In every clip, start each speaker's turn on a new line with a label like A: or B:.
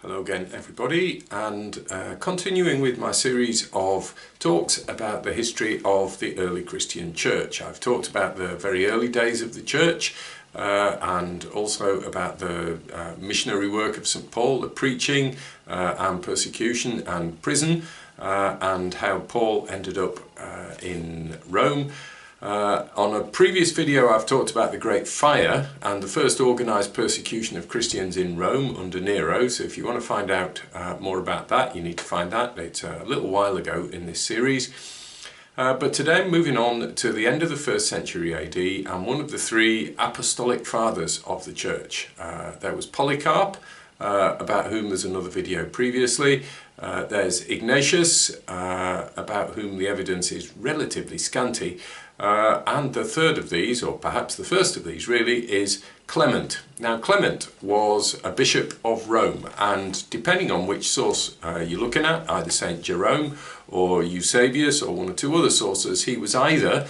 A: Hello again everybody, and continuing with my series of talks about the history of the early Christian church. I've talked about the very early days of the church and also about the missionary work of St. Paul, the preaching and persecution and prison, and how Paul ended up in Rome. On a previous video I've talked about the Great Fire and the first organised persecution of Christians in Rome under Nero, so if you want to find out more about that, you need to find that. It's a little while ago in this series. But today I'm moving on to the end of the 1st century AD and one of the three Apostolic fathers of the church. There was Polycarp, about whom there's another video previously. There's Ignatius, about whom the evidence is relatively scanty. And the third of these, or perhaps the first of these really, is Clement. Now Clement was a bishop of Rome, and depending on which source you're looking at, either Saint Jerome or Eusebius or one or two other sources, he was either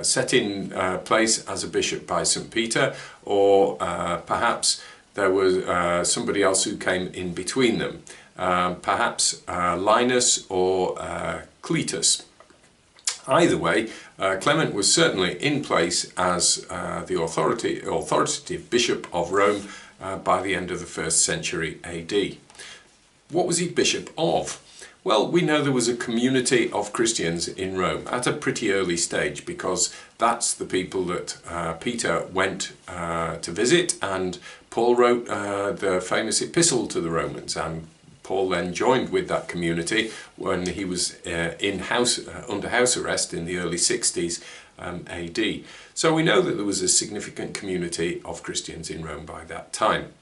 A: set in place as a bishop by St. Peter, or perhaps there was somebody else who came in between them, perhaps Linus or Cletus. Either way, Clement was certainly in place as the authoritative bishop of Rome by the end of the 1st century AD. What was he bishop of? Well, we know there was a community of Christians in Rome at a pretty early stage, because that's the people that Peter went to visit, and Paul wrote the famous epistle to the Romans, and Paul then joined with that community when he was under house arrest in the early 60s AD. So we know that there was a significant community of Christians in Rome by that time.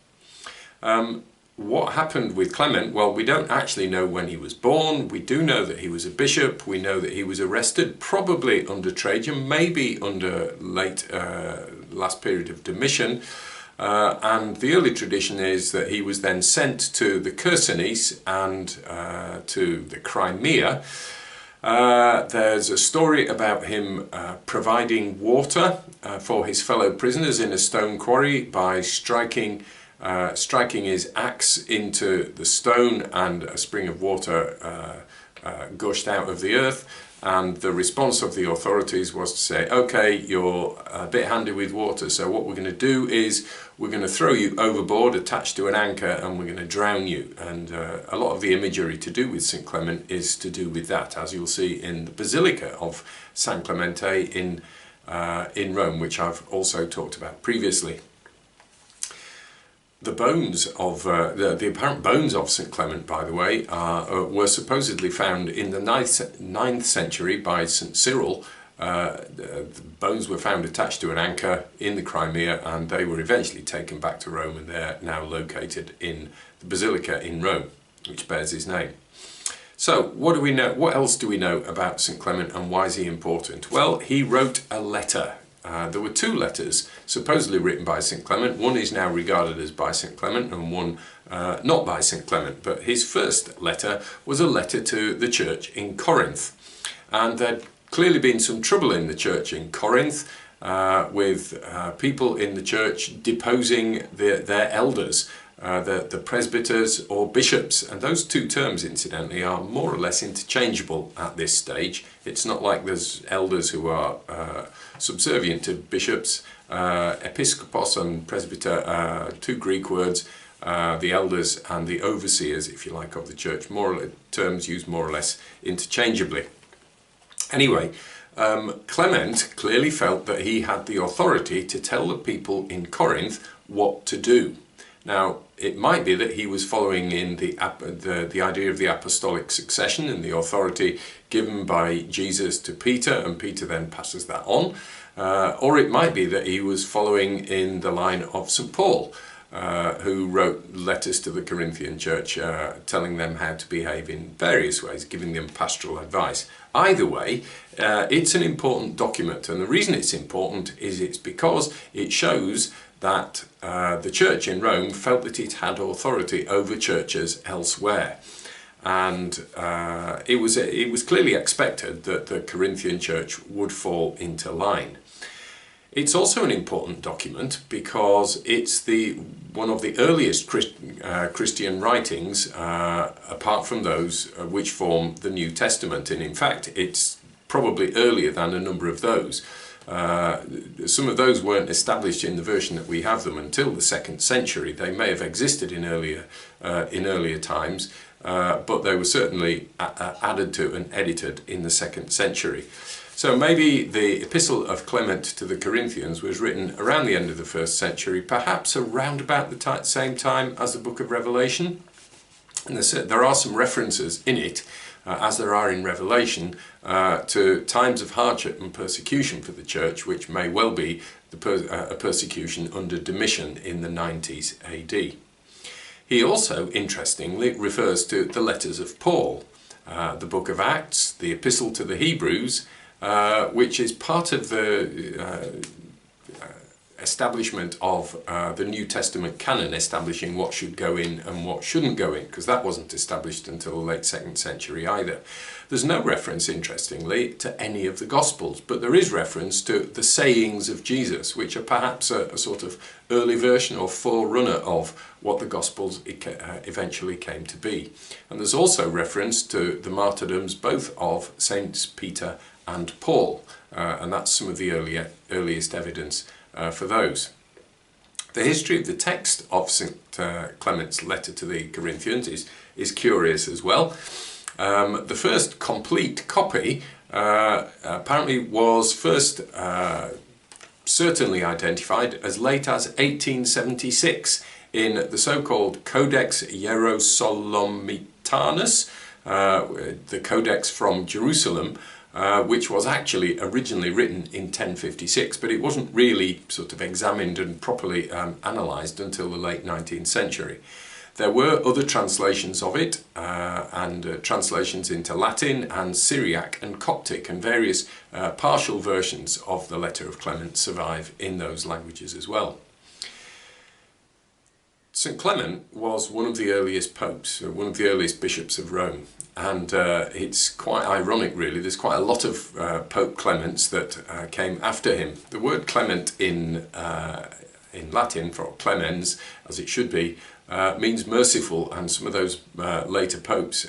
A: What happened with Clement? Well, we don't actually know when he was born. We do know that he was a bishop. We know that he was arrested, probably under Trajan, maybe under last period of Domitian. And the early tradition is that he was then sent to the Chersonese and to the Crimea. There's a story about him providing water for his fellow prisoners in a stone quarry by striking his axe into the stone, and a spring of water gushed out of the earth. And the response of the authorities was to say, okay, you're a bit handy with water, so what we're going to do is we're going to throw you overboard attached to an anchor, and we're going to drown you. And a lot of the imagery to do with Saint Clement is to do with that, as you'll see in the Basilica of Saint Clement in Rome, which I've also talked about previously. The bones of the apparent bones of St. Clement, by the way, were supposedly found in the 9th century by St. Cyril. The bones were found attached to an anchor in the Crimea, and they were eventually taken back to Rome, and they're now located in the Basilica in Rome, which bears his name. So what do we know? What else do we know about St. Clement, and why is he important? Well, he wrote a letter. There were two letters supposedly written by St. Clement. One is now regarded as by St. Clement, and one not by St. Clement. But his first letter was a letter to the church in Corinth. And there'd clearly been some trouble in the church in Corinth with people in the church deposing their elders, the presbyters or bishops. And those two terms, incidentally, are more or less interchangeable at this stage. It's not like there's elders who are subservient to bishops. Episkopos and presbyter, two Greek words, the elders and the overseers, if you like, of the church, terms used more or less interchangeably. Anyway, Clement clearly felt that he had the authority to tell the people in Corinth what to do. Now, it might be that he was following in the idea of the apostolic succession and the authority given by Jesus to Peter, and Peter then passes that on. Or it might be that he was following in the line of St. Paul, who wrote letters to the Corinthian church telling them how to behave in various ways, giving them pastoral advice. Either way, it's an important document, and the reason it's important is it's because it shows that the church in Rome felt that it had authority over churches elsewhere. And it was clearly expected that the Corinthian church would fall into line. It's also an important document because it's one of the earliest Christian writings, apart from those which form the New Testament, and in fact it's probably earlier than a number of those. Some of those weren't established in the version that we have them until the 2nd century. They may have existed in earlier times, but they were certainly added to and edited in the 2nd century. So maybe the Epistle of Clement to the Corinthians was written around the end of the 1st century, perhaps around about the same time as the book of Revelation. And there are some references in it, as there are in Revelation, to times of hardship and persecution for the church, which may well be a persecution under Domitian in the 90s AD. He also, interestingly, refers to the letters of Paul, the book of Acts, the Epistle to the Hebrews, which is part of the establishment of the New Testament canon, establishing what should go in and what shouldn't go in, because that wasn't established until the late 2nd century either. There's no reference, interestingly, to any of the Gospels, but there is reference to the sayings of Jesus, which are perhaps a sort of early version or forerunner of what the Gospels eventually came to be. And there's also reference to the martyrdoms both of Saints Peter and Paul, and that's some of the earliest evidence for those. The history of the text of St. Clement's letter to the Corinthians is curious as well. The first complete copy apparently was first certainly identified as late as 1876 in the so-called Codex Hierosolomitanus, the Codex from Jerusalem, which was actually originally written in 1056, but it wasn't really sort of examined and properly analysed until the late 19th century. There were other translations of it, and translations into Latin and Syriac and Coptic, and various partial versions of the letter of Clement survive in those languages as well. St. Clement was one of the earliest popes, one of the earliest bishops of Rome, and it's quite ironic really. There's quite a lot of Pope Clements that came after him. The word Clement in Latin, for clemens, as it should be, means merciful, and some of those later popes,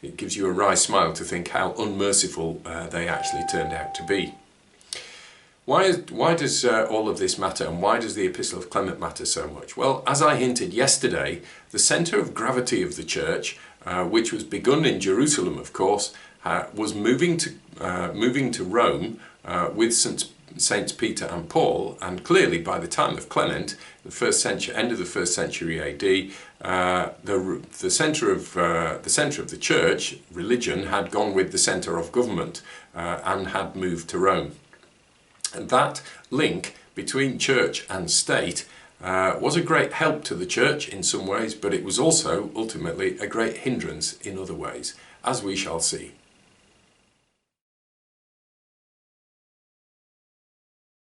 A: it gives you a wry smile to think how unmerciful they actually turned out to be. Why does all of this matter, and why does the Epistle of Clement matter so much? Well, as I hinted yesterday, the centre of gravity of the Church, which was begun in Jerusalem, of course, was moving to Rome with Saints Peter and Paul, and clearly by the time of Clement, the end of the 1st century AD, the centre of the Church, religion, had gone with the centre of government and had moved to Rome. And that link between church and state was a great help to the church in some ways, but it was also ultimately a great hindrance in other ways, as we shall see.